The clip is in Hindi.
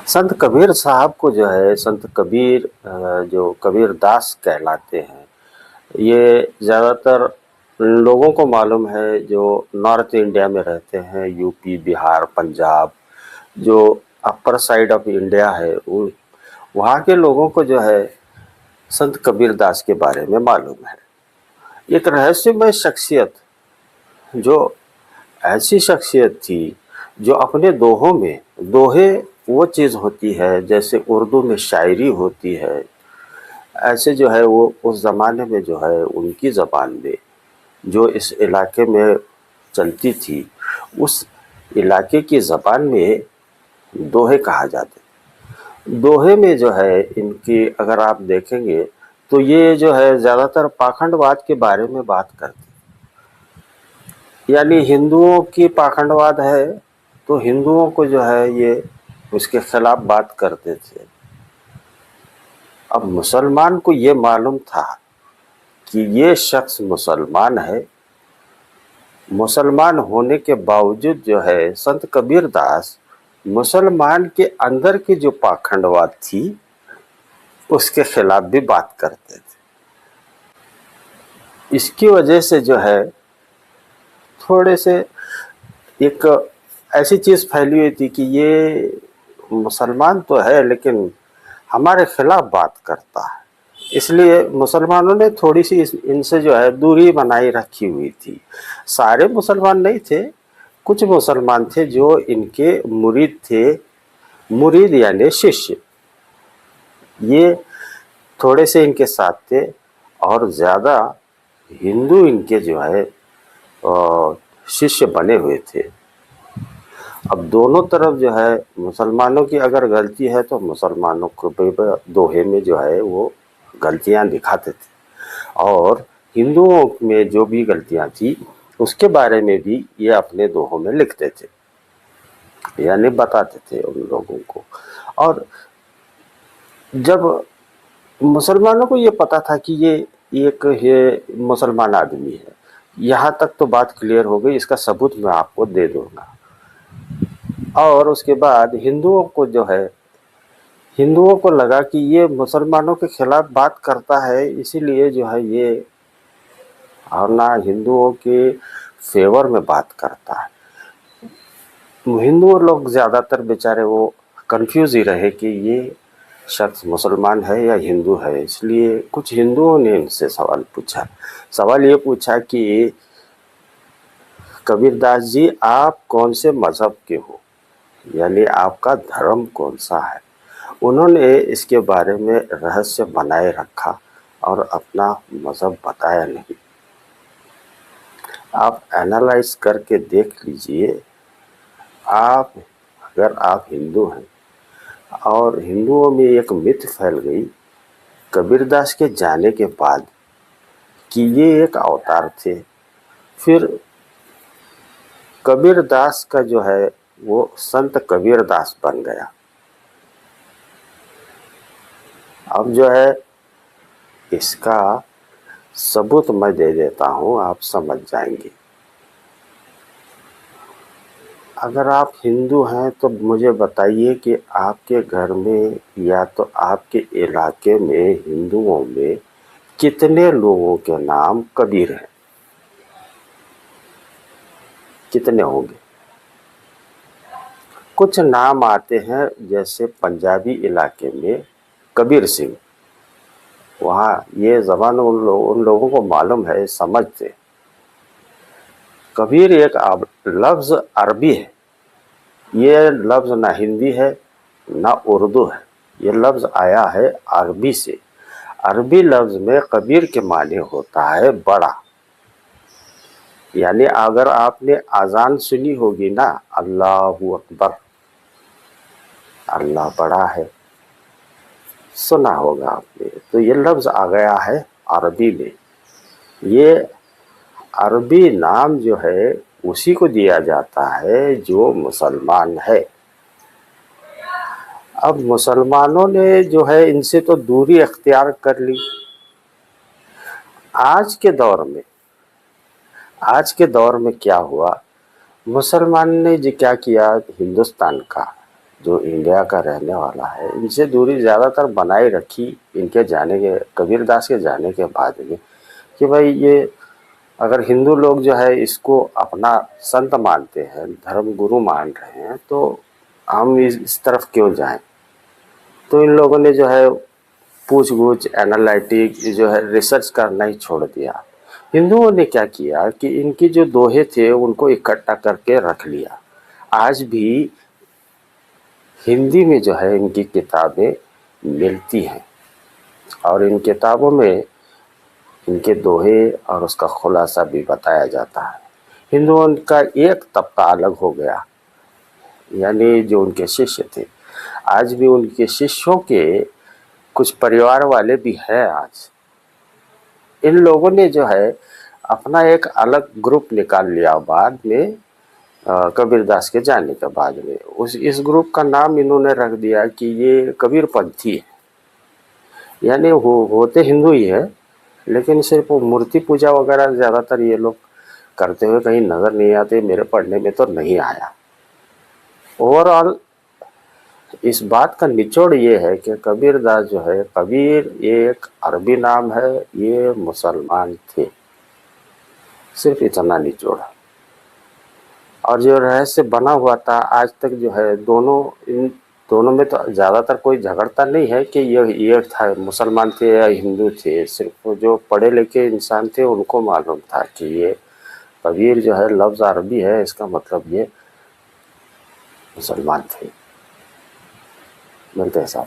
संत कबीर साहब को जो है संत कबीर जो कबीर दास कहलाते हैं, ये ज़्यादातर लोगों को मालूम है जो नॉर्थ इंडिया में रहते हैं, यूपी, बिहार, पंजाब, जो अपर साइड ऑफ इंडिया है, वहाँ के लोगों को जो है संत कबीर दास के बारे में मालूम है। एक रहस्यमय शख्सियत, जो ऐसी शख्सियत थी जो अपने दोहों में, दोहे वो चीज़ होती है जैसे उर्दू में शायरी होती है, ऐसे जो है वो उस ज़माने में जो है उनकी ज़बान में जो इस इलाके में चलती थी, उस इलाके की ज़बान में दोहे कहा जाते। दोहे में जो है इनकी अगर आप देखेंगे तो ये जो है ज़्यादातर पाखंडवाद के बारे में बात करते, यानी हिंदुओं की पाखंडवाद है तो हिंदुओं को जो है ये उसके खिलाफ बात करते थे। अब मुसलमान को ये मालूम था कि ये शख्स मुसलमान है, मुसलमान होने के बावजूद जो है संत कबीर दास मुसलमान के अंदर की जो पाखंडवाद थी उसके खिलाफ भी बात करते थे। इसकी वजह से जो है थोड़े से एक ऐसी चीज़ फैली हुई थी कि ये मुसलमान तो है लेकिन हमारे खिलाफ बात करता है, इसलिए मुसलमानों ने थोड़ी सी इनसे जो है दूरी बनाई रखी हुई थी। सारे मुसलमान नहीं थे, कुछ मुसलमान थे जो इनके मुरीद थे, मुरीद यानी शिष्य, ये थोड़े से इनके साथ थे और ज़्यादा हिंदू इनके जो है शिष्य बने हुए थे। अब दोनों तरफ जो है मुसलमानों की अगर गलती है तो मुसलमानों को दोहे में जो है वो गलतियां दिखाते थे, और हिंदुओं में जो भी गलतियां थी उसके बारे में भी ये अपने दोहों में लिखते थे, यानी बताते थे उन लोगों को। और जब मुसलमानों को ये पता था कि ये मुसलमान आदमी है, यहाँ तक तो बात क्लियर हो गई, इसका सबूत मैं आपको दे दूंगा। और उसके बाद हिंदुओं को जो है, हिंदुओं को लगा कि ये मुसलमानों के खिलाफ बात करता है, इसीलिए जो है ये और ना हिंदुओं के फेवर में बात करता है। हिंदू लोग ज़्यादातर बेचारे वो कंफ्यूज ही रहे कि ये शख्स मुसलमान है या हिंदू है, इसलिए कुछ हिंदुओं ने इनसे सवाल पूछा। सवाल ये पूछा कि कबीरदास जी आप कौन से मज़हब के हो, यानी आपका धर्म कौन सा है। उन्होंने इसके बारे में रहस्य बनाए रखा और अपना मज़हब बताया नहीं। आप एनालाइज करके देख लीजिए, अगर आप हिंदू हैं और हिंदुओं में एक मिथ फैल गई कबीरदास के जाने के बाद कि ये एक अवतार थे, फिर कबीरदास का जो है वो संत कबीरदास बन गया। अब जो है इसका सबूत मैं दे देता हूँ, आप समझ जाएंगे। अगर आप हिंदू हैं तो मुझे बताइए कि आपके घर में या तो आपके इलाके में हिंदुओं में कितने लोगों के नाम कबीर हैं, कितने होंगे। कुछ नाम आते हैं, जैसे पंजाबी इलाके में कबीर सिंह, वहाँ ये ज़बान उन लोगों को मालूम है, समझते। कबीर एक लफ्ज़ अरबी है, ये लफ्ज़ ना हिंदी है ना उर्दू है, ये लफ्ज़ आया है अरबी से। अरबी लफ्ज़ में कबीर के माने होता है बड़ा, यानी अगर आपने अजान सुनी होगी ना, अल्लाहु अकबर, अल्लाह बड़ा है, सुना होगा आपने, तो ये लफ्ज़ आ गया है अरबी में। ये अरबी नाम जो है उसी को दिया जाता है जो मुसलमान है। अब मुसलमानों ने जो है इनसे तो दूरी अख्तियार कर ली। आज के दौर में क्या हुआ, मुसलमान ने जो क्या किया, हिंदुस्तान का जो इंडिया का रहने वाला है, इनसे दूरी ज़्यादातर बनाए रखी इनके जाने के, कबीरदास के जाने के बाद में, कि भाई ये अगर हिंदू लोग जो है इसको अपना संत मानते हैं, धर्म गुरु मान रहे हैं, तो हम इस तरफ क्यों जाएं। तो इन लोगों ने जो है पूछ गूछ एनालिटिक जो है रिसर्च करना ही छोड़ दिया। हिंदुओं ने क्या किया कि इनकी जो दोहे थे उनको इकट्ठा करके रख लिया। आज भी हिंदी में जो है इनकी किताबें मिलती हैं और इन किताबों में इनके दोहे और उसका खुलासा भी बताया जाता है। हिंदुओं का एक तबका अलग हो गया, यानी जो उनके शिष्य थे। आज भी उनके शिष्यों के कुछ परिवार वाले भी हैं। आज इन लोगों ने जो है अपना एक अलग ग्रुप निकाल लिया बाद में, कबीरदास के जाने के बाद में। इस ग्रुप का नाम इन्होंने रख दिया कि ये कबीरपंथी है। यानी होते हिंदू ही है, लेकिन सिर्फ मूर्ति पूजा वगैरह ज़्यादातर ये लोग करते हुए कहीं नज़र नहीं आते, मेरे पढ़ने में तो नहीं आया। ओवरऑल इस बात का निचोड़ ये है कि कबीरदास जो है, कबीर ये एक अरबी नाम है, ये मुसलमान थे, सिर्फ इतना निचोड़। और जो रहस्य बना हुआ था आज तक जो है, इन दोनों में तो ज़्यादातर कोई झगड़ता नहीं है कि ये था मुसलमान थे या हिंदू थे। सिर्फ जो पढ़े लिखे इंसान थे उनको मालूम था कि ये कबीर जो है लफ्ज़ अरबी है, इसका मतलब ये मुसलमान थे। मिलते हैं साहब।